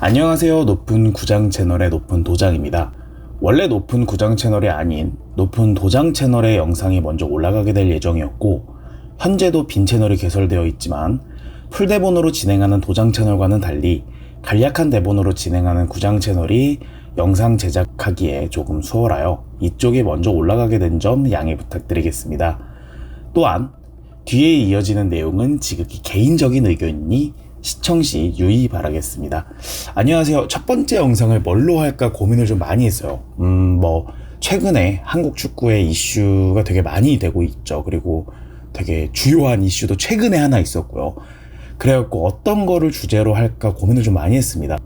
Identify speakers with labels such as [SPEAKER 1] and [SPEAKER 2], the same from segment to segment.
[SPEAKER 1] 안녕하세요. 높은 구장 채널의 높은 도장입니다. 원래 높은 구장 채널이 아닌 높은 도장 채널의 영상이 먼저 올라가게 될 예정이었고, 현재도 빈 채널이 개설되어 있지만 풀 대본으로 진행하는 도장 채널과는 달리 간략한 대본으로 진행하는 구장 채널이 영상 제작하기에 조금 수월하여 이쪽이 먼저 올라가게 된 점 양해 부탁드리겠습니다. 또한 뒤에 이어지는 내용은 지극히 개인적인 의견이니 시청 시 유의 바라겠습니다. 안녕하세요. 첫 번째 영상을 뭘로 할까 고민을 좀 많이 했어요. 최근에 한국 축구의 이슈가 되게 많이 되고 있죠. 그리고 되게 주요한 이슈도 최근에 하나 있었고요. 그래갖고 어떤 거를 주제로 할까 고민을 좀 많이 했습니다.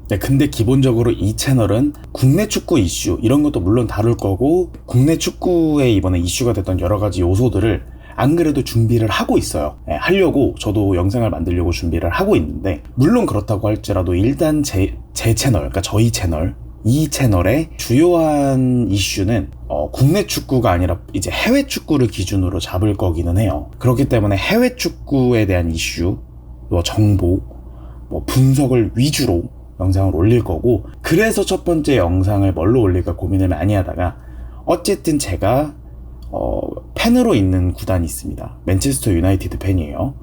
[SPEAKER 1] 네, 근데 기본적으로 이 채널은 국내 축구 이슈 이런 것도 물론 다룰 거고, 국내 축구에 이번에 이슈가 됐던 여러 가지 요소들을 안 그래도 준비를 하고 있어요. 네, 하려고 저도 영상을 만들려고 준비를 하고 있는데, 물론 그렇다고 할지라도 일단 제 채널, 그러니까 저희 채널, 이 채널의 주요한 이슈는 국내 축구가 아니라 이제 해외 축구를 기준으로 잡을 거기는 해요. 그렇기 때문에 해외 축구에 대한 이슈, 정보, 분석을 위주로 영상을 올릴 거고, 그래서 첫 번째 영상을 뭘로 올릴까 고민을 많이 하다가 어쨌든 제가 팬으로 있는 구단이 있습니다. 맨체스터 유나이티드 팬이에요.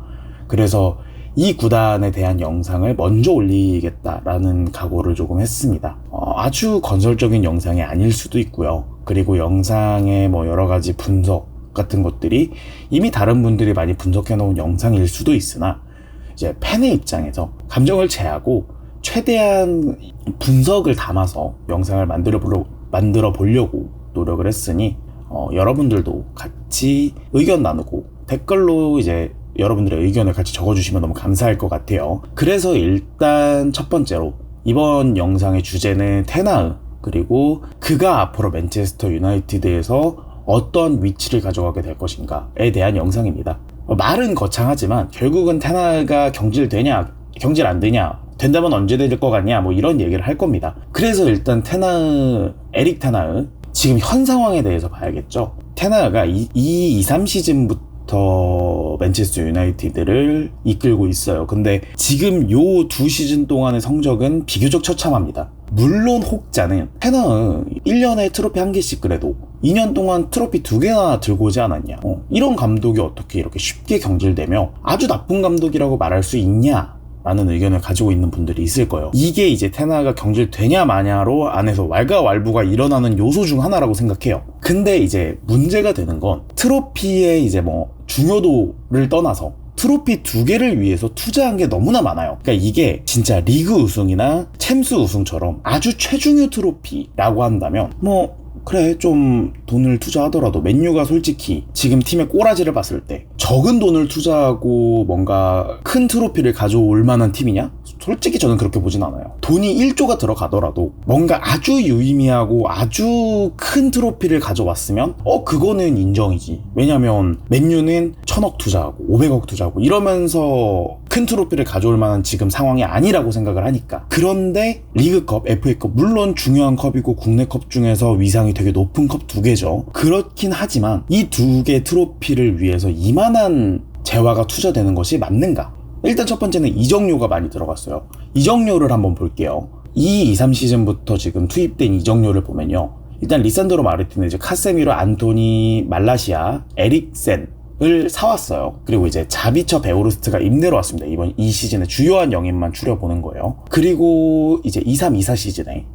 [SPEAKER 1] 그래서 이 구단에 대한 영상을 먼저 올리겠다라는 각오를 조금 했습니다. 아주 건설적인 영상이 아닐 수도 있고요. 그리고 영상의 여러 가지 분석 같은 것들이 이미 다른 분들이 많이 분석해 놓은 영상일 수도 있으나, 이제 팬의 입장에서 감정을 제하고 최대한 분석을 담아서 영상을 만들어 보려고 노력을 했으니, 여러분들도 같이 의견 나누고 댓글로 이제 여러분들의 의견을 같이 적어주시면 너무 감사할 것 같아요. 그래서 일단 첫 번째로 이번 영상의 주제는 테나흐, 그리고 그가 앞으로 맨체스터 유나이티드에서 어떤 위치를 가져가게 될 것인가에 대한 영상입니다. 말은 거창하지만 결국은 테나흐가 경질되냐 경질 안 되냐, 된다면 언제 될 것 같냐, 이런 얘기를 할 겁니다. 그래서 일단 에릭 테나흐 지금 현 상황에 대해서 봐야겠죠. 테나흐가 2-3 시즌부터 맨체스터 유나이티드를 이끌고 있어요. 근데 지금 요 2시즌 동안의 성적은 비교적 처참합니다. 물론 혹자는 테나흐 1년에 트로피 1개씩 그래도 2년 동안 트로피 2개나 들고 오지 않았냐, 이런 감독이 어떻게 이렇게 쉽게 경질되며 아주 나쁜 감독이라고 말할 수 있냐 라는 의견을 가지고 있는 분들이 있을 거예요. 이게 이제 테나흐가 경질되냐 마냐로 안에서 왈가왈부가 일어나는 요소 중 하나라고 생각해요. 근데 이제 문제가 되는 건 트로피의 이제 중요도를 떠나서 트로피 2개를 위해서 투자한 게 너무나 많아요. 그러니까 이게 진짜 리그 우승이나 챔스 우승처럼 아주 최중요 트로피라고 한다면 그래, 좀 돈을 투자하더라도 맨유가 솔직히 지금 팀의 꼬라지를 봤을 때 적은 돈을 투자하고 뭔가 큰 트로피를 가져올 만한 팀이냐? 솔직히 저는 그렇게 보진 않아요. 돈이 1조가 들어가더라도 뭔가 아주 유의미하고 아주 큰 트로피를 가져왔으면 그거는 인정이지. 왜냐면 맨유는 1000억 투자하고 500억 투자하고 이러면서 큰 트로피를 가져올 만한 지금 상황이 아니라고 생각을 하니까. 그런데 리그컵, FA컵 물론 중요한 컵이고 국내 컵 중에서 위상이 되게 높은 컵 2개죠. 그렇긴 하지만 이 2개 트로피를 위해서 이만한 재화가 투자되는 것이 맞는가? 일단 첫 번째는 이적료가 많이 들어갔어요. 이적료를 한번 볼게요. 2-3 시즌부터 지금 투입된 이적료를 보면요, 일단 리산드로 마르티네즈, 카세미로, 안토니, 말라시아, 에릭센을 사왔어요. 그리고 이제 자비처 베오르스트가 임대로 왔습니다. 이번 이 시즌에 주요한 영입만 추려보는 거예요. 그리고 이제 2-3-2-4 시즌에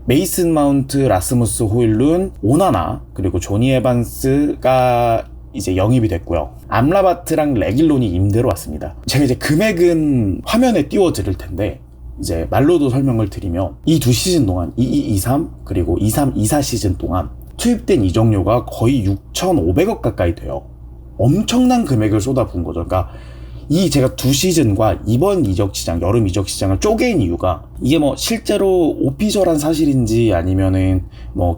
[SPEAKER 1] 메이슨 마운트, 라스무스 호일룬, 오나나, 그리고 조니 에반스가 이제 영입이 됐고요. 암라바트랑 레길론이 임대로 왔습니다. 제가 이제 금액은 화면에 띄워드릴 텐데, 이제 말로도 설명을 드리면 이 2시즌 동안 22-23 그리고 23-24 시즌 동안 투입된 이적료가 거의 6,500억 가까이 돼요. 엄청난 금액을 쏟아부은 거죠. 그러니까 이 제가 2시즌과 이번 이적시장, 여름 이적시장을 쪼갠 이유가, 이게 실제로 오피셜한 사실인지 아니면은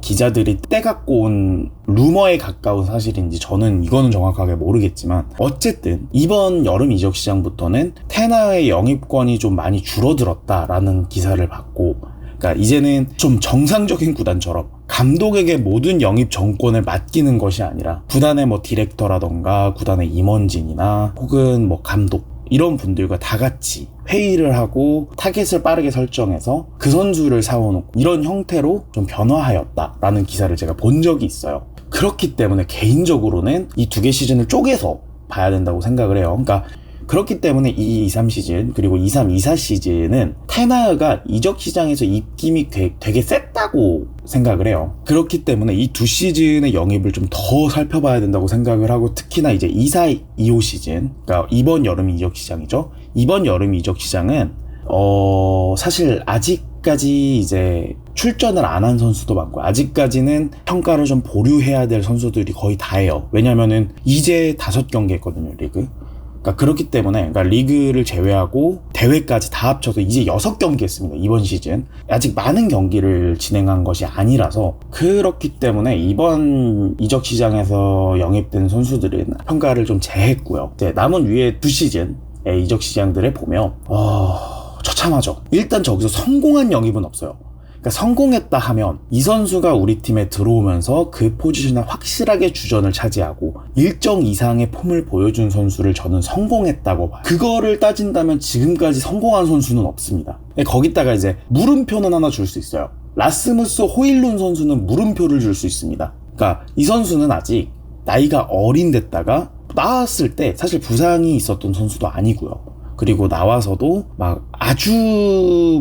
[SPEAKER 1] 기자들이 떼갖고 온 루머에 가까운 사실인지 저는 이거는 정확하게 모르겠지만, 어쨌든 이번 여름 이적시장부터는 테나흐의 영입권이 좀 많이 줄어들었다라는 기사를 봤고, 그러니까 이제는 좀 정상적인 구단처럼 감독에게 모든 영입 정권을 맡기는 것이 아니라 구단의 디렉터라던가 구단의 임원진이나 혹은 감독 이런 분들과 다 같이 회의를 하고 타겟을 빠르게 설정해서 그 선수를 사오놓고 이런 형태로 좀 변화하였다라는 기사를 제가 본 적이 있어요. 그렇기 때문에 개인적으로는 이 두 개 시즌을 쪼개서 봐야 된다고 생각을 해요. 그러니까 그렇기 때문에 22-23 시즌 그리고 23-24 시즌은 테나흐가 이적 시장에서 입김이 되게 셌다고 생각을 해요. 그렇기 때문에 이 두 시즌의 영입을 좀 더 살펴봐야 된다고 생각을 하고, 특히나 이제 24-25 시즌, 그러니까 이번 여름 이적 시장이죠. 이번 여름 이적 시장은 사실 아직까지 이제 출전을 안 한 선수도 많고 아직까지는 평가를 좀 보류해야 될 선수들이 거의 다예요. 왜냐면은 이제 5경기 했거든요, 리그. 그러니까 그렇기 때문에 리그를 제외하고 대회까지 다 합쳐서 이제 6경기 했습니다, 이번 시즌. 아직 많은 경기를 진행한 것이 아니라서, 그렇기 때문에 이번 이적 시장에서 영입된 선수들은 평가를 좀 제했고요. 이제 남은 위에 두 시즌의 이적 시장들을 보면 처참하죠. 일단 저기서 성공한 영입은 없어요. 그러니까 성공했다 하면 이 선수가 우리 팀에 들어오면서 그 포지션에 확실하게 주전을 차지하고 일정 이상의 폼을 보여준 선수를 저는 성공했다고 봐요. 그거를 따진다면 지금까지 성공한 선수는 없습니다. 거기다가 이제 물음표는 하나 줄 수 있어요. 라스무스 호일룬 선수는 물음표를 줄 수 있습니다. 그러니까 이 선수는 아직 나이가 어린 데다가 나왔을 때 사실 부상이 있었던 선수도 아니고요. 그리고 나와서도 막 아주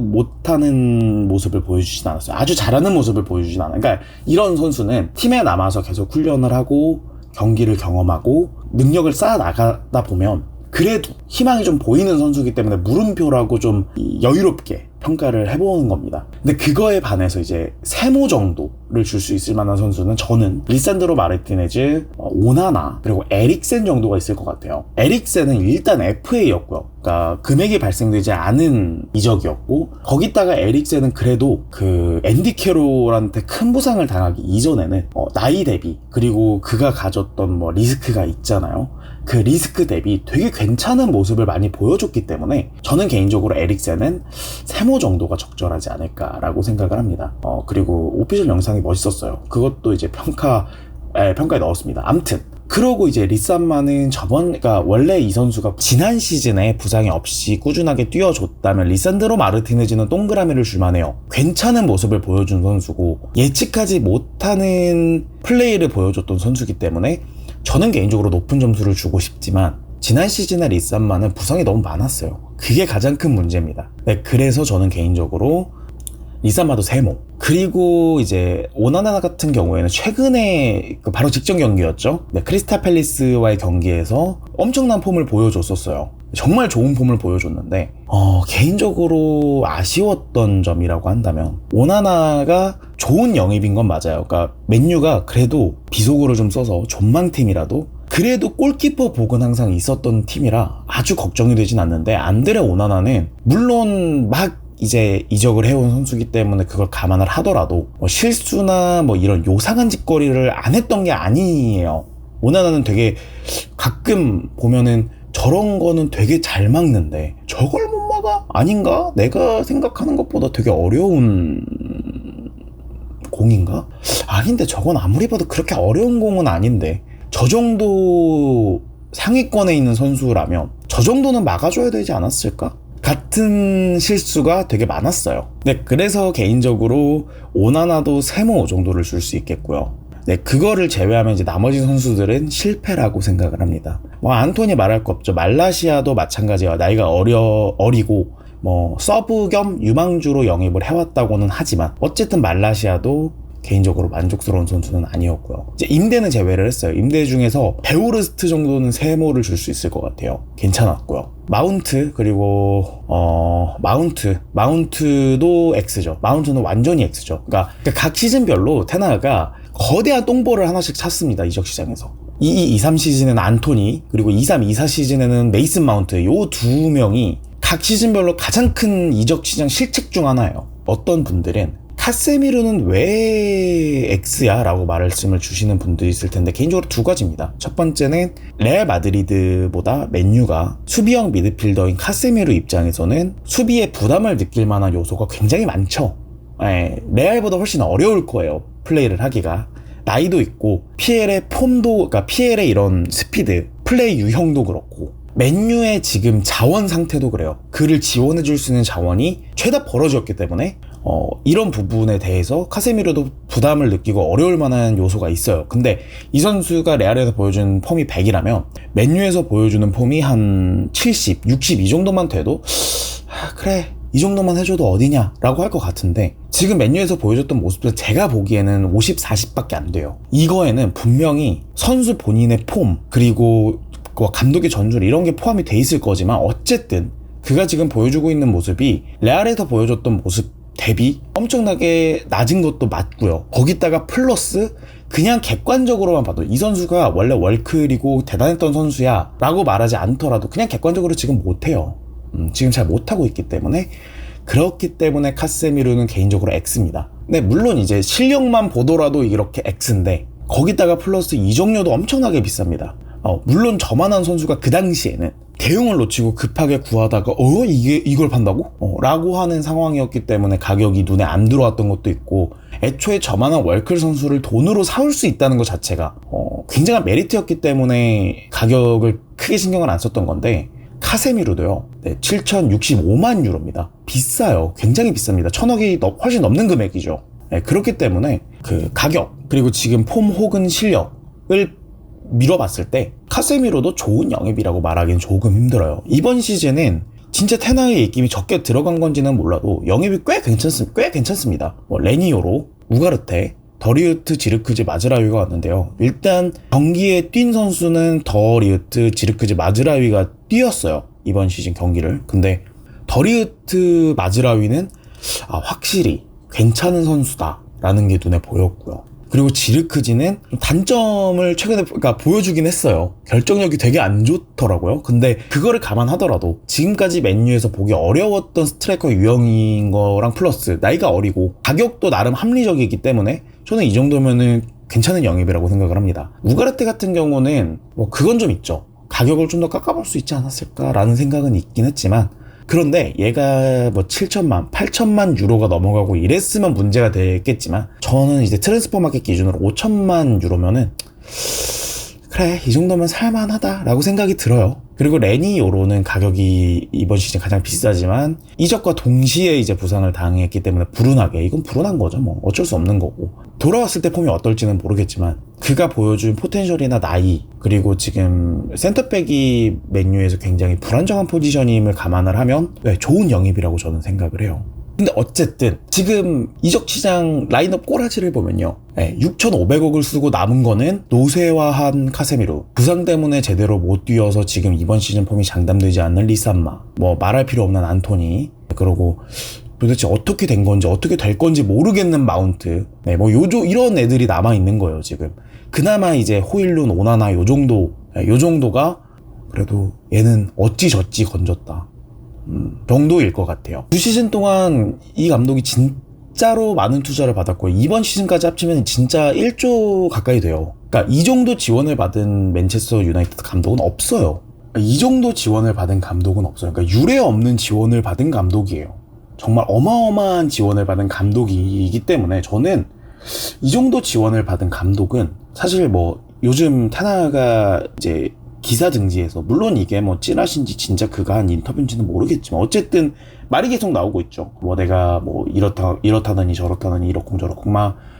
[SPEAKER 1] 못하는 모습을 보여주진 않았어요. 아주 잘하는 모습을 보여주진 않아요. 그러니까 이런 선수는 팀에 남아서 계속 훈련을 하고 경기를 경험하고 능력을 쌓아 나가다 보면 그래도 희망이 좀 보이는 선수이기 때문에 물음표라고 좀 여유롭게 평가를 해보는 겁니다. 근데 그거에 반해서 이제 세모 정도를 줄 수 있을 만한 선수는 저는 리산드로 마르티네즈, 오나나, 그리고 에릭센 정도가 있을 것 같아요. 에릭센은 일단 FA였고요. 그러니까 금액이 발생되지 않은 이적이었고, 거기다가 에릭센은 그래도 그 앤디 캐롤한테 큰 부상을 당하기 이전에는 나이 대비, 그리고 그가 가졌던 뭐 리스크가 있잖아요. 그 리스크 대비 되게 괜찮은 모습을 많이 보여줬기 때문에 저는 개인적으로 에릭센은 세모 정도가 적절하지 않을까라고 생각을 합니다. 그리고 오피셜 영상이 멋있었어요. 그것도 이제 평가에 넣었습니다. 암튼 그러고 이제 리산마는 그러니까 원래 이 선수가 지난 시즌에 부상이 없이 꾸준하게 뛰어줬다면 리산드로 마르티네즈는 동그라미를 줄만해요. 괜찮은 모습을 보여준 선수고 예측하지 못하는 플레이를 보여줬던 선수이기 때문에 저는 개인적으로 높은 점수를 주고 싶지만 지난 시즌의 리산마는 부상이 너무 많았어요. 그게 가장 큰 문제입니다. 네, 그래서 저는 개인적으로 리산마도 세모, 그리고 이제 오나나 같은 경우에는 최근에 바로 직전 경기였죠. 네, 크리스탈 팰리스와의 경기에서 엄청난 폼을 보여줬었어요. 정말 좋은 폼을 보여줬는데 개인적으로 아쉬웠던 점이라고 한다면 오나나가 좋은 영입인 건 맞아요. 그러니까 맨유가 그래도 비속어를 좀 써서 존망팀이라도 그래도 골키퍼 복은 항상 있었던 팀이라 아주 걱정이 되진 않는데, 안드레 오나나는 물론 막 이제 이적을 해온 선수기 때문에 그걸 감안을 하더라도 실수나 이런 요상한 짓거리를 안 했던 게 아니에요. 오나나는 되게 가끔 보면은 저런 거는 되게 잘 막는데 저걸 못 막아? 아닌가? 내가 생각하는 것보다 되게 어려운 공인가? 아닌데 저건 아무리 봐도 그렇게 어려운 공은 아닌데, 저 정도 상위권에 있는 선수라면 저 정도는 막아줘야 되지 않았을까? 같은 실수가 되게 많았어요. 네, 그래서 개인적으로 오나나도 세모 정도를 줄 수 있겠고요. 네, 그거를 제외하면 이제 나머지 선수들은 실패라고 생각을 합니다. 안토니 말할 거 없죠. 말라시아도 마찬가지예요. 나이가 어리고 서브 겸 유망주로 영입을 해왔다고는 하지만 어쨌든 말라시아도 개인적으로 만족스러운 선수는 아니었고요. 이제 임대는 제외를 했어요. 임대 중에서 베오르스트 정도는 세모를 줄 수 있을 것 같아요. 괜찮았고요. 마운트, 그리고 마운트도 X죠. 마운트는 완전히 X죠. 그러니까 각 시즌별로 테나흐가 거대한 똥볼을 하나씩 찼습니다, 이적 시장에서. 22-23 시즌에는 안토니, 그리고 23-24 시즌에는 메이슨 마운트, 요 두 명이 각 시즌별로 가장 큰 이적 시장 실책 중 하나예요. 어떤 분들은 카세미르는 왜 X야? 라고 말씀을 주시는 분들이 있을 텐데, 개인적으로 두 가지입니다. 첫 번째는 레알 마드리드보다 맨유가 수비형 미드필더인 카세미르 입장에서는 수비에 부담을 느낄 만한 요소가 굉장히 많죠. 레알보다 훨씬 어려울 거예요, 플레이를 하기가. 나이도 있고 피엘의 폼도, 그러니까 피엘의 이런 스피드, 플레이 유형도 그렇고 맨유의 지금 자원 상태도 그래요. 그를 지원해줄 수 있는 자원이 최다 벌어졌기 때문에 이런 부분에 대해서 카세미로도 부담을 느끼고 어려울 만한 요소가 있어요. 근데 이 선수가 레알에서 보여준 폼이 100이라면 맨유에서 보여주는 폼이 한 70, 60 이 정도만 돼도 그래 이 정도만 해줘도 어디냐 라고 할 것 같은데, 지금 맨유에서 보여줬던 모습들 제가 보기에는 50, 40밖에 안 돼요. 이거에는 분명히 선수 본인의 폼 그리고 감독의 전술 이런 게 포함이 돼 있을 거지만, 어쨌든 그가 지금 보여주고 있는 모습이 레알에서 보여줬던 모습 대비 엄청나게 낮은 것도 맞고요. 거기다가 플러스 그냥 객관적으로만 봐도 이 선수가 원래 월클이고 대단했던 선수야 라고 말하지 않더라도 그냥 객관적으로 지금 못해요. 지금 잘 못하고 있기 때문에, 그렇기 때문에 카세미루는 개인적으로 X입니다. 근데 물론 이제 실력만 보더라도 이렇게 X인데 거기다가 플러스 이적료도 엄청나게 비쌉니다. 물론 저만한 선수가 그 당시에는 대용을 놓치고 급하게 구하다가 이걸 판다고? 라고 하는 상황이었기 때문에 가격이 눈에 안 들어왔던 것도 있고, 애초에 저만한 월클 선수를 돈으로 사올 수 있다는 것 자체가 굉장한 메리트였기 때문에 가격을 크게 신경을 안 썼던 건데, 카세미루도요. 7,065만 유로입니다. 비싸요. 굉장히 비쌉니다. 1,000억이 훨씬 넘는 금액이죠. 그렇기 때문에 그 가격 그리고 지금 폼 혹은 실력을 미뤄봤을 때 카세미루도 좋은 영입이라고 말하기는 조금 힘들어요. 이번 시즌은 진짜 테나의 입김이 적게 들어간 건지는 몰라도 영입이 꽤 괜찮습니다. 레니오로, 우가르테, 더리우트, 지르크즈, 마즈라위가 왔는데요. 일단 경기에 뛴 선수는 더리우트, 지르크즈, 마즈라위가 뛰었어요. 이번 시즌 경기를. 근데 더리우트, 마즈라위는 확실히 괜찮은 선수다라는 게 눈에 보였고요. 그리고 지르크지는 단점을 최근에 보여주긴 했어요. 결정력이 되게 안 좋더라고요. 근데 그거를 감안하더라도 지금까지 맨유에서 보기 어려웠던 스트라이커 유형인 거랑 플러스 나이가 어리고 가격도 나름 합리적이기 때문에 저는 이 정도면은 괜찮은 영입이라고 생각을 합니다. 우가르테 같은 경우는 그건 좀 있죠. 가격을 좀 더 깎아볼 수 있지 않았을까라는 생각은 있긴 했지만, 그런데 얘가 7천만, 8천만 유로가 넘어가고 이랬으면 문제가 되겠지만, 저는 이제 트랜스퍼 마켓 기준으로 5천만 유로면은 그래 이 정도면 살만하다라고 생각이 들어요. 그리고 레니오로는 가격이 이번 시즌 가장 비싸지만 이적과 동시에 이제 부상을 당했기 때문에 이건 불운한 거죠. 어쩔 수 없는 거고, 돌아왔을 때 폼이 어떨지는 모르겠지만 그가 보여준 포텐셜이나 나이, 그리고 지금 센터백이 맨유에서 굉장히 불안정한 포지션임을 감안을 하면 좋은 영입이라고 저는 생각을 해요. 근데 어쨌든 지금 이적 시장 라인업 꼬라지를 보면요, 6,500억을 쓰고 남은 거는 노쇠화한 카세미루, 부상 때문에 제대로 못 뛰어서 지금 이번 시즌 폼이 장담되지 않는 리산마, 말할 필요 없는 안토니, 그리고 도대체 어떻게 된 건지 어떻게 될 건지 모르겠는 마운트, 이런 애들이 남아 있는 거예요. 지금 그나마 이제 호일룬, 오나나 요 정도가 그래도 얘는 어찌저찌 건졌다 정도일 것 같아요. 2시즌 동안 이 감독이 진짜로 많은 투자를 받았고, 이번 시즌까지 합치면 진짜 1조 가까이 돼요. 그러니까 이 정도 지원을 받은 맨체스터 유나이티드 감독은 없어요. 이 정도 지원을 받은 감독은 없어요. 그러니까 유례 없는 지원을 받은 감독이에요. 정말 어마어마한 지원을 받은 감독이기 때문에 저는 이 정도 지원을 받은 감독은 사실 요즘 테나가 이제 기사 등지에서, 물론 이게 찐하신지 진짜 그가 한 인터뷰인지는 모르겠지만 어쨌든 말이 계속 나오고 있죠. 내가 이렇다느니 저렇다느니 이렇쿵저렇쿵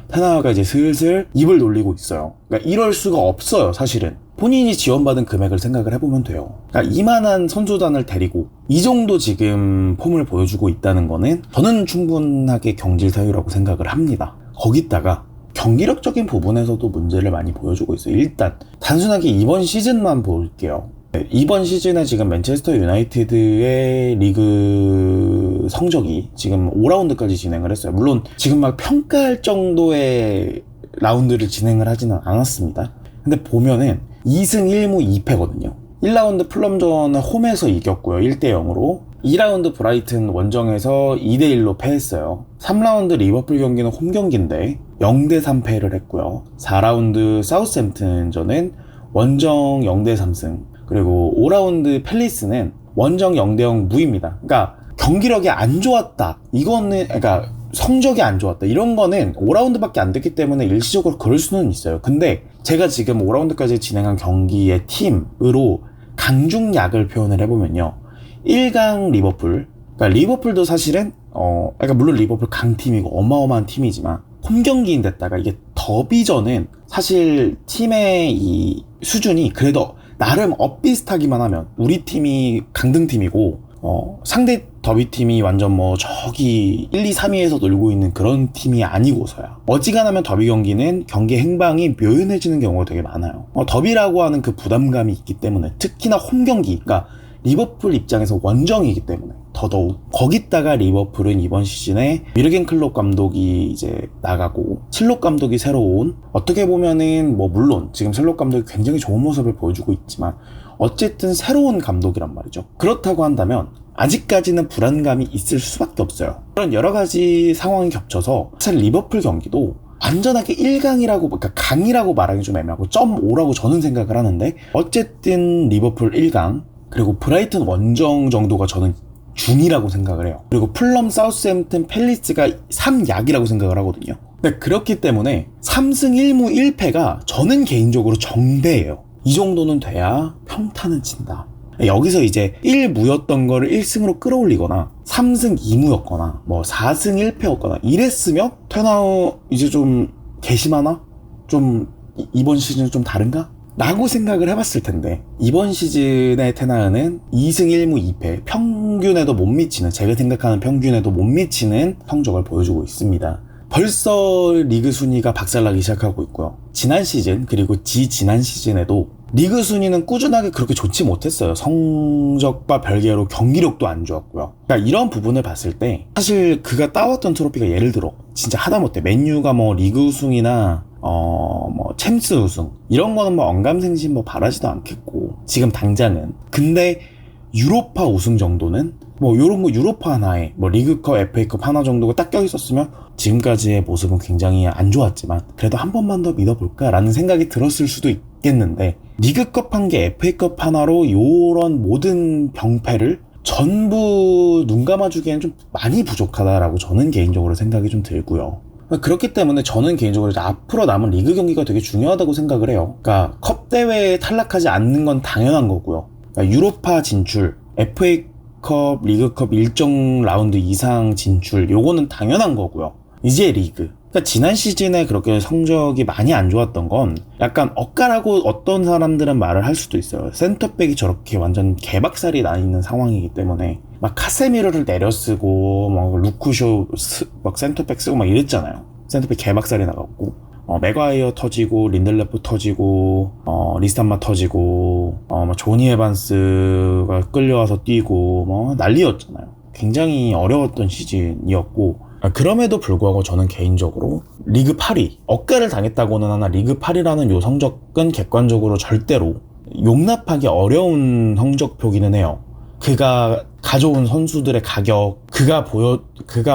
[SPEAKER 1] 테나가 이제 슬슬 입을 놀리고 있어요. 그러니까 이럴 수가 없어요. 사실은 본인이 지원받은 금액을 생각을 해보면 돼요. 그러니까 이만한 선수단을 데리고 이 정도 지금 폼을 보여주고 있다는 거는 저는 충분하게 경질 사유라고 생각을 합니다. 거기다가 경기력적인 부분에서도 문제를 많이 보여주고 있어요. 일단 단순하게 이번 시즌만 볼게요. 이번 시즌에 지금 맨체스터 유나이티드의 리그 성적이 지금 5라운드까지 진행을 했어요. 물론 지금 평가할 정도의 라운드를 진행을 하지는 않았습니다. 근데 보면은 2승 1무 2패거든요. 1라운드 플럼전을 홈에서 이겼고요. 1대0으로. 2라운드 브라이튼 원정에서 2대1로 패했어요. 3라운드 리버풀 경기는 홈 경기인데 0대3 패를 했고요. 4라운드 사우스햄튼전은 원정 0대3승, 그리고 5라운드 팰리스는 원정 0대0 무입니다. 그러니까 경기력이 안 좋았다, 이거는 그러니까 성적이 안 좋았다, 이런 거는 5라운드밖에 안 됐기 때문에 일시적으로 그럴 수는 있어요. 근데 제가 지금 5라운드까지 진행한 경기의 팀으로 강중약을 표현을 해보면요. 1강 리버풀, 그러니까 리버풀도 사실은 그러니까 물론 리버풀 강팀이고 어마어마한 팀이지만 홈 경기인 데다가 이게 더비전은 사실 팀의 이 수준이 그래도 나름 엇비슷하기만 하면 우리 팀이 강등팀이고 상대 더비팀이 완전 뭐 저기 1, 2, 3위에서 놀고 있는 그런 팀이 아니고서야 어지간하면 더비 경기는 경기 행방이 묘연해지는 경우가 되게 많아요. 더비라고 하는 그 부담감이 있기 때문에 특히나 홈 경기, 그러니까 리버풀 입장에서 원정이기 때문에 더더욱 거기다가 리버풀은 이번 시즌에 유르겐 클롭 감독이 이제 나가고 슬롯 감독이 새로 온, 어떻게 보면은 뭐 물론 지금 슬롯 감독이 굉장히 좋은 모습을 보여주고 있지만 어쨌든 새로운 감독이란 말이죠. 그렇다고 한다면 아직까지는 불안감이 있을 수밖에 없어요. 그런 여러 가지 상황이 겹쳐서 사실 리버풀 경기도 완전하게 1강이라고, 그러니까 강이라고 말하기 좀 애매하고 0.5라고 저는 생각을 하는데 어쨌든 리버풀 1강, 그리고 브라이튼 원정 정도가 저는 중이라고 생각을 해요. 그리고 풀럼, 사우스햄튼, 팰리스가 3약이라고 생각을 하거든요. 근데 그렇기 때문에 3승 1무 1패가 저는 개인적으로 정배예요. 이 정도는 돼야 평타는 친다. 여기서 이제 1무였던 거를 1승으로 끌어올리거나 3승 2무였거나 뭐 4승 1패였거나 이랬으면 테나우 이제 좀 개심하나? 좀 이번 시즌은 좀 다른가? 라고 생각을 해봤을 텐데 이번 시즌의 테나우는 2승 1무 2패, 평균에도 못 미치는, 제가 생각하는 평균에도 못 미치는 성적을 보여주고 있습니다. 벌써 리그 순위가 박살나기 시작하고 있고요. 지난 시즌 그리고 지난 시즌에도 리그 순위는 꾸준하게 그렇게 좋지 못했어요. 성적과 별개로 경기력도 안 좋았고요. 그러니까 이런 부분을 봤을 때 사실 그가 따왔던 트로피가 예를 들어 진짜 하다못해 맨유가 뭐 리그 우승이나 뭐 챔스 우승 이런 거는 뭐 언감생심 뭐 바라지도 않겠고 지금 당장은, 근데 유로파 우승 정도는 뭐 요런 거 유로파 하나에 뭐 리그컵, FA컵 하나 정도가 딱 껴있었으면 지금까지의 모습은 굉장히 안 좋았지만 그래도 한 번만 더 믿어볼까 라는 생각이 들었을 수도 있겠는데 리그컵 한 개, FA컵 하나로 요런 모든 병폐를 전부 눈 감아주기엔 좀 많이 부족하다라고 저는 개인적으로 생각이 좀 들고요. 그렇기 때문에 저는 개인적으로 앞으로 남은 리그 경기가 되게 중요하다고 생각을 해요. 그러니까 컵 대회에 탈락하지 않는 건 당연한 거고요. 그러니까 유로파 진출, FA컵, 리그컵 일정 라운드 이상 진출, 요거는 당연한 거고요. 이제 리그. 그러니까 지난 시즌에 그렇게 성적이 많이 안 좋았던 건 약간 엇가라고 어떤 사람들은 말을 할 수도 있어요. 센터백이 저렇게 완전 개박살이 나 있는 상황이기 때문에 막 카세미로를 내려쓰고 막 루크쇼 막 센터백 쓰고 막 이랬잖아요. 센터백 개박살이 나갔고 맥과이어 터지고 린델레프 터지고 리스탄마 터지고 막 조니 에반스가 끌려와서 뛰고 뭐 난리였잖아요. 굉장히 어려웠던 시즌이었고 그럼에도 불구하고 저는 개인적으로 리그 8위, 억가를 당했다고는 하나 리그 8위라는 요 성적은 객관적으로 절대로 용납하기 어려운 성적표기는 해요. 그가 가져온 선수들의 가격, 그가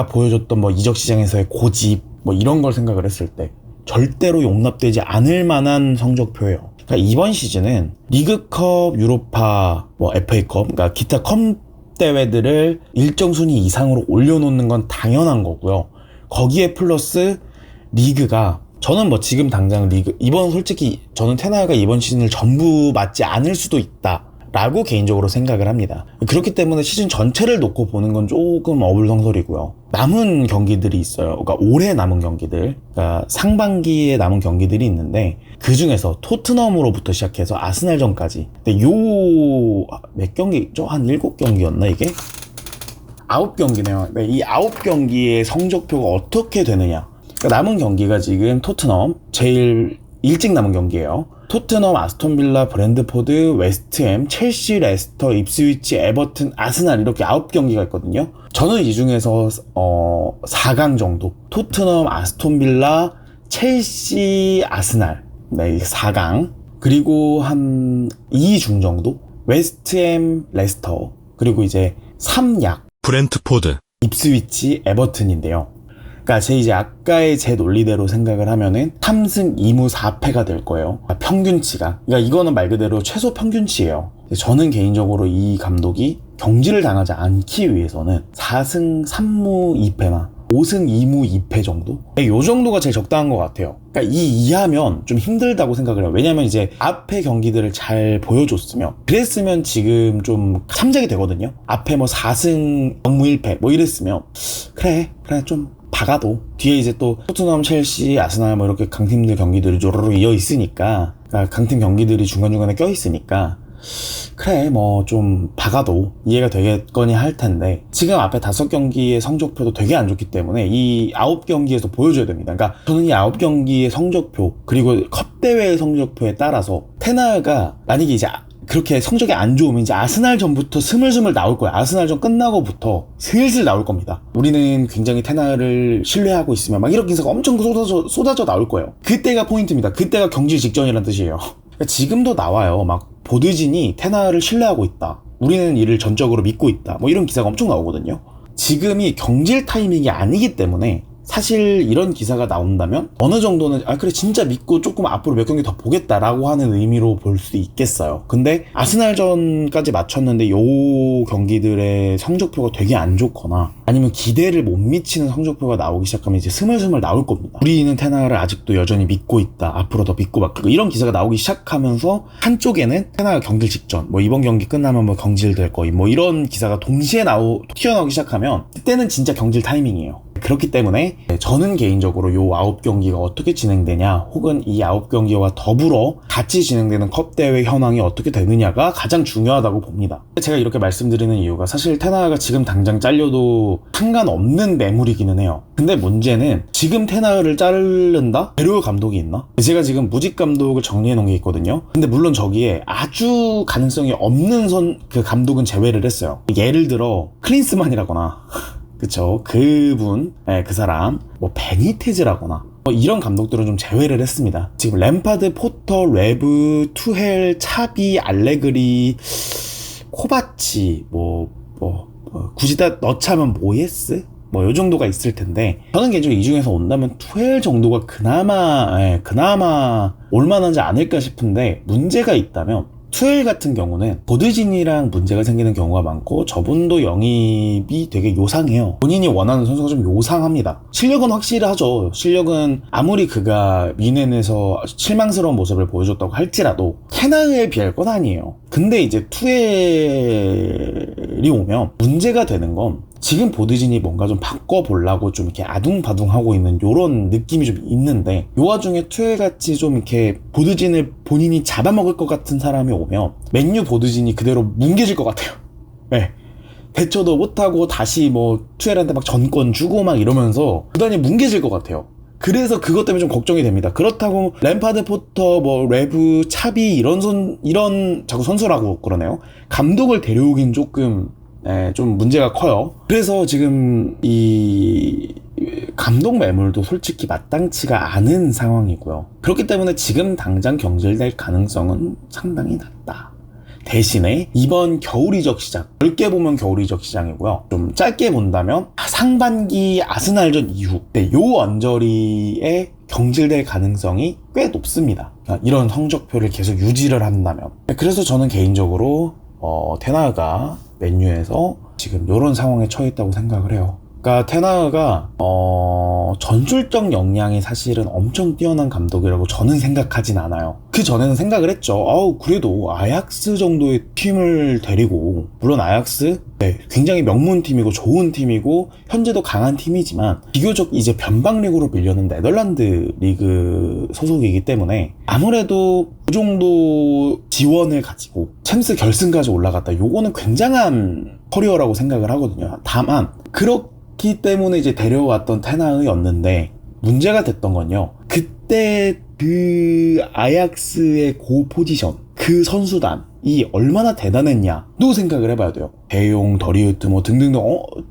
[SPEAKER 1] 보여줬던 뭐 이적 시장에서의 고집, 뭐 이런 걸 생각을 했을 때 절대로 용납되지 않을 만한 성적표예요. 그러니까 이번 시즌은 리그컵, 유로파, 뭐 FA컵, 그러니까 기타 컵 대회들을 일정 순위 이상으로 올려놓는 건 당연한 거고요. 거기에 플러스 리그가, 저는 뭐 지금 당장 리그, 솔직히 저는 테나가 이번 시즌을 전부 맞지 않을 수도 있다 라고 개인적으로 생각을 합니다. 그렇기 때문에 시즌 전체를 놓고 보는 건 조금 어불성설이고요. 남은 경기들이 있어요. 그러니까 올해 남은 경기들, 그러니까 상반기에 남은 경기들이 있는데 그 중에서 토트넘으로부터 시작해서 아스날전까지, 근데 몇 경기죠? 한 7경기였나 이게? 9경기네요. 네, 이 9경기의 성적표가 어떻게 되느냐. 그러니까 남은 경기가 지금 토트넘 제일 일찍 남은 경기예요. 토트넘, 아스톤빌라, 브랜드포드, 웨스트햄, 첼시, 레스터, 입스위치, 에버튼, 아스날 이렇게 9경기가 있거든요. 저는 이 중에서 4강 정도, 토트넘, 아스톤빌라, 첼시, 아스날, 네, 4강, 그리고 한 2중 정도, 웨스트햄, 레스터, 그리고 이제 3약,
[SPEAKER 2] 브랜트포드,
[SPEAKER 1] 입스위치, 에버튼인데요. 그러니까 이제 아까의 제 논리대로 생각을 하면은 3승 2무 4패가 될 거예요. 평균치가. 그러니까 이거는 말 그대로 최소 평균치예요. 저는 개인적으로 이 감독이 경질을 당하지 않기 위해서는 4승 3무 2패나 5승 2무 2패 정도? 요 정도가 제일 적당한 것 같아요. 그러니까 이 이하면 좀 힘들다고 생각을 해요. 왜냐면 이제 앞에 경기들을 잘 보여줬으면, 그랬으면 지금 좀 참작이 되거든요. 앞에 뭐 4승 0무 1패 뭐 이랬으면 그래 좀 박아도 뒤에 이제 또 토트넘, 첼시, 아스날 뭐 이렇게 강팀들 경기들이 조르르 이어 있으니까, 그러니까 강팀 경기들이 중간중간에 껴 있으니까 그래 뭐 좀 박아도 이해가 되겠거니 할 텐데, 지금 앞에 5경기의 성적표도 되게 안 좋기 때문에 이 9경기에서 보여줘야 됩니다. 그러니까 저는 이 9경기의 성적표 그리고 컵대회의 성적표에 따라서 테나가 만약에 이제 그렇게 성적이 안 좋으면 이제 아스날전부터 스물스물 나올 거예요. 아스날전 끝나고부터 슬슬 나올 겁니다. 우리는 굉장히 테나를 신뢰하고 있으면 막 이런 기사가 엄청 쏟아져 나올 거예요. 그때가 포인트입니다. 그때가 경질 직전이라는 뜻이에요. 그러니까 지금도 나와요. 막 보드진이 테나를 신뢰하고 있다, 우리는 이를 전적으로 믿고 있다, 뭐 이런 기사가 엄청 나오거든요. 지금이 경질 타이밍이 아니기 때문에 사실 이런 기사가 나온다면 어느 정도는 그래 진짜 믿고 조금 앞으로 몇 경기 더 보겠다라고 하는 의미로 볼 수 있겠어요. 근데 아스날전까지 맞췄는데 요 경기들의 성적표가 되게 안 좋거나 아니면 기대를 못 미치는 성적표가 나오기 시작하면 이제 스물스물 나올 겁니다. 우리는 테나를 아직도 여전히 믿고 있다, 앞으로 더 믿고 막 이런 기사가 나오기 시작하면서 한쪽에는 테나가 경질 직전, 뭐 이번 경기 끝나면 뭐 경질될 거임, 뭐 이런 기사가 동시에 튀어나오기 시작하면 그때는 진짜 경질 타이밍이에요. 그렇기 때문에 저는 개인적으로 요 9경기가 어떻게 진행되냐, 혹은 이 9경기와 더불어 같이 진행되는 컵대회 현황이 어떻게 되느냐가 가장 중요하다고 봅니다. 제가 이렇게 말씀드리는 이유가 사실 테나가 지금 당장 잘려도 상관없는 매물이기는 해요. 근데 문제는 지금 테나를 자른다? 데려올 감독이 있나? 제가 지금 무직 감독을 정리해 놓은 게 있거든요. 근데 물론 저기에 아주 가능성이 없는 그 감독은 제외를 했어요. 예를 들어 클린스만이라거나 그쵸, 그분, 그 사람, 뭐 베니테즈라거나 뭐 이런 감독들은 좀 제외를 했습니다. 지금 램파드, 포터, 레브, 투헬, 차비, 알레그리, 코바치, 굳이 다 넣자면 모예스? 뭐 요 정도가 있을 텐데, 저는 개인적으로 이 중에서 온다면 투헬 정도가 그나마 올만하지 않을까 싶은데, 문제가 있다면 투엘 같은 경우는 보드진이랑 문제가 생기는 경우가 많고, 저분도 영입이 되게 요상해요. 본인이 원하는 선수가 좀 요상합니다. 실력은 확실하죠. 실력은 아무리 그가 미넨에서 실망스러운 모습을 보여줬다고 할지라도 테나에 비할 건 아니에요. 근데 이제 투엘이 오면 문제가 되는 건, 지금 보드진이 뭔가 좀 바꿔보려고 좀 이렇게 아둥바둥하고 있는 요런 느낌이 좀 있는데, 요 와중에 투엘같이 좀 이렇게 보드진을 본인이 잡아먹을 것 같은 사람이 오면 맨유 보드진이 그대로 뭉개질 것 같아요. 네. 대처도 못하고 다시 뭐 투엘한테 막 전권 주고 막 이러면서 구단이 뭉개질 것 같아요. 그래서 그것 때문에 좀 걱정이 됩니다. 그렇다고 램파드, 포터, 뭐 레브, 차비 이런 자꾸 선수라고 그러네요. 감독을 데려오긴 조금 좀 문제가 커요. 그래서 지금 이 감독 매물도 솔직히 마땅치가 않은 상황이고요. 그렇기 때문에 지금 당장 경질될 가능성은 상당히 낮다. 대신에 이번 겨울 이적 시장, 넓게 보면 겨울 이적 시장이고요. 좀 짧게 본다면 상반기 아스날전 이후 요 언저리에 경질될 가능성이 꽤 높습니다. 이런 성적표를 계속 유지를 한다면. 그래서 저는 개인적으로 테나가 맨유에서 지금 이런 상황에 처해 있다고 생각을 해요. 그러니까 테나가 전술적 역량이 사실은 엄청 뛰어난 감독이라고 저는 생각하진 않아요. 그 전에는 생각을 했죠. 그래도 아약스 정도의 팀을 데리고, 물론 아약스 굉장히 명문팀이고 좋은 팀이고 현재도 강한 팀이지만 비교적 이제 변방리그로 밀려는 네덜란드 리그 소속이기 때문에 아무래도 그 정도 지원을 가지고 챔스 결승까지 올라갔다, 요거는 굉장한 커리어라고 생각을 하거든요. 다만 그렇기 때문에 이제 데려왔던 테나의였는데, 문제가 됐던 건요, 그때 그 아약스의 고 포지션, 그 선수단이 얼마나 대단했냐도 생각을 해봐야 돼요. 대용, 더리우트 뭐 등등등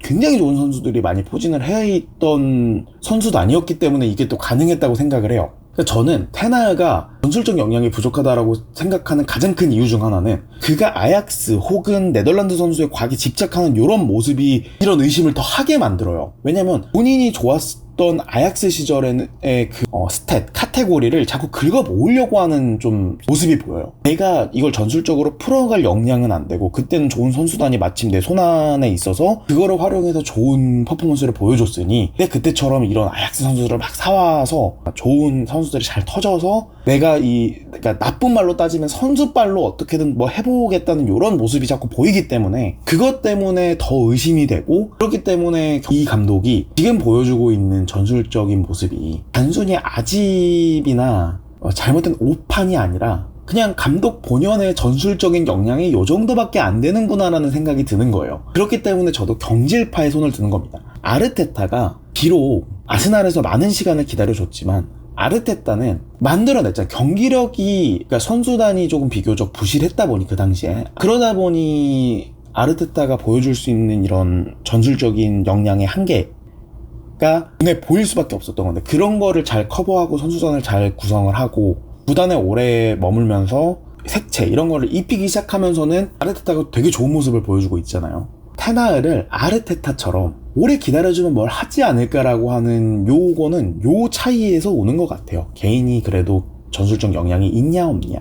[SPEAKER 1] 굉장히 좋은 선수들이 많이 포진을 해있던 선수단이었기 때문에 이게 또 가능했다고 생각을 해요. 그러니까 저는 테나가 전술적 역량이 부족하다라고 생각하는 가장 큰 이유 중 하나는, 그가 아약스 혹은 네덜란드 선수에 과하게 집착하는 이런 모습이 이런 의심을 더 하게 만들어요. 왜냐면 본인이 좋았던 아약스 시절의 그 스탯, 카테고리를 자꾸 긁어 모으려고 하는 좀 모습이 보여요. 내가 이걸 전술적으로 풀어갈 역량은 안 되고, 그때는 좋은 선수단이 마침 내 손안에 있어서 그거를 활용해서 좋은 퍼포먼스를 보여줬으니, 근데 그때처럼 이런 아약스 선수들을 막 사와서 좋은 선수들이 잘 터져서 내가 그러니까 나쁜 말로 따지면 선수발로 어떻게든 뭐 해보겠다는 이런 모습이 자꾸 보이기 때문에, 그것 때문에 더 의심이 되고, 그렇기 때문에 이 감독이 지금 보여주고 있는 전술적인 모습이 단순히 아집이나 잘못된 오판이 아니라 그냥 감독 본연의 전술적인 역량이 요 정도밖에 안 되는구나라는 생각이 드는 거예요. 그렇기 때문에 저도 경질파에 손을 드는 겁니다. 아르테타가 비록 아스날에서 많은 시간을 기다려줬지만, 아르테타는 만들어냈잖아요. 경기력이, 그러니까 선수단이 조금 비교적 부실했다 보니, 그 당시에 그러다 보니 아르테타가 보여줄 수 있는 이런 전술적인 역량의 한계가 눈에 보일 수밖에 없었던 건데, 그런 거를 잘 커버하고 선수단을 잘 구성을 하고 구단에 오래 머물면서 색채 이런 거를 입히기 시작하면서는 아르테타가 되게 좋은 모습을 보여주고 있잖아요. 테나흐를 아르테타처럼 오래 기다려주면 뭘 하지 않을까라고 하는 요거는 요 차이에서 오는 것 같아요. 개인이 그래도 전술적 역량이 있냐 없냐,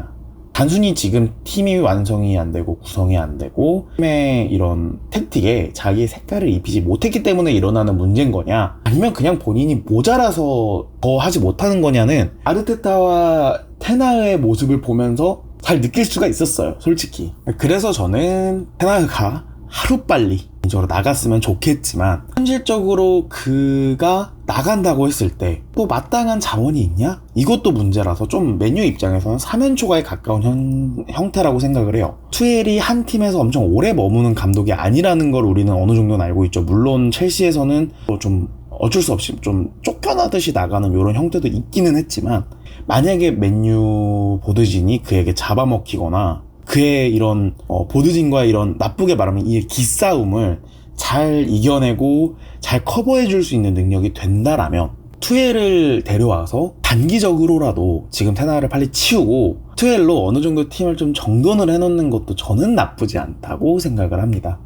[SPEAKER 1] 단순히 지금 팀이 완성이 안 되고 구성이 안 되고 팀의 이런 택틱에 자기의 색깔을 입히지 못했기 때문에 일어나는 문제인 거냐, 아니면 그냥 본인이 모자라서 더 하지 못하는 거냐는 아르테타와 테나흐의 모습을 보면서 잘 느낄 수가 있었어요, 솔직히. 그래서 저는 테나흐가 하루빨리 개인적으로 나갔으면 좋겠지만, 현실적으로 그가 나간다고 했을 때 또 마땅한 자원이 있냐? 이것도 문제라서 좀 맨유 입장에서는 3연 초과에 가까운 형태라고 생각을 해요. 투엘이 한 팀에서 엄청 오래 머무는 감독이 아니라는 걸 우리는 어느 정도는 알고 있죠. 물론 첼시에서는 좀 어쩔 수 없이 좀 쫓겨나듯이 나가는 이런 형태도 있기는 했지만, 만약에 맨유 보드진이 그에게 잡아먹히거나 그의 이런 보드진과의 이런, 나쁘게 말하면 이 기싸움을 잘 이겨내고 잘 커버해줄 수 있는 능력이 된다라면, 투엘을 데려와서 단기적으로라도 지금 테나흐를 빨리 치우고 투엘로 어느 정도 팀을 좀 정돈을 해놓는 것도 저는 나쁘지 않다고 생각을 합니다.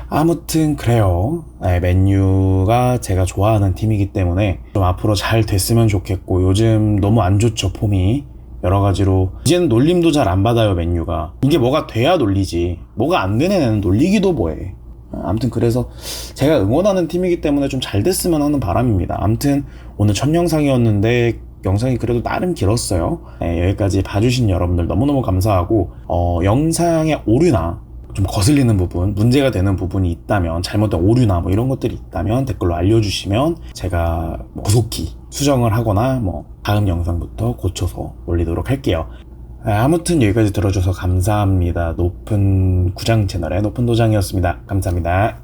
[SPEAKER 1] 아무튼 그래요. 맨유가 제가 좋아하는 팀이기 때문에 좀 앞으로 잘 됐으면 좋겠고, 요즘 너무 안 좋죠, 폼이. 여러 가지로 이제는 놀림도 잘 안 받아요, 맨유가. 이게 뭐가 돼야 놀리지, 뭐가 안 되는 애는 놀리기도 뭐해. 아무튼 그래서 제가 응원하는 팀이기 때문에 좀 잘 됐으면 하는 바람입니다. 아무튼 오늘 첫 영상이었는데 영상이 그래도 나름 길었어요. 여기까지 봐주신 여러분들 너무너무 감사하고, 영상의 오류나 좀 거슬리는 부분, 문제가 되는 부분이 있다면, 잘못된 오류나 뭐 이런 것들이 있다면 댓글로 알려주시면 제가 고속히 수정을 하거나 다음 영상부터 고쳐서 올리도록 할게요. 아무튼 여기까지 들어줘서 감사합니다. 높은 구장 채널의 높은 도장이었습니다. 감사합니다.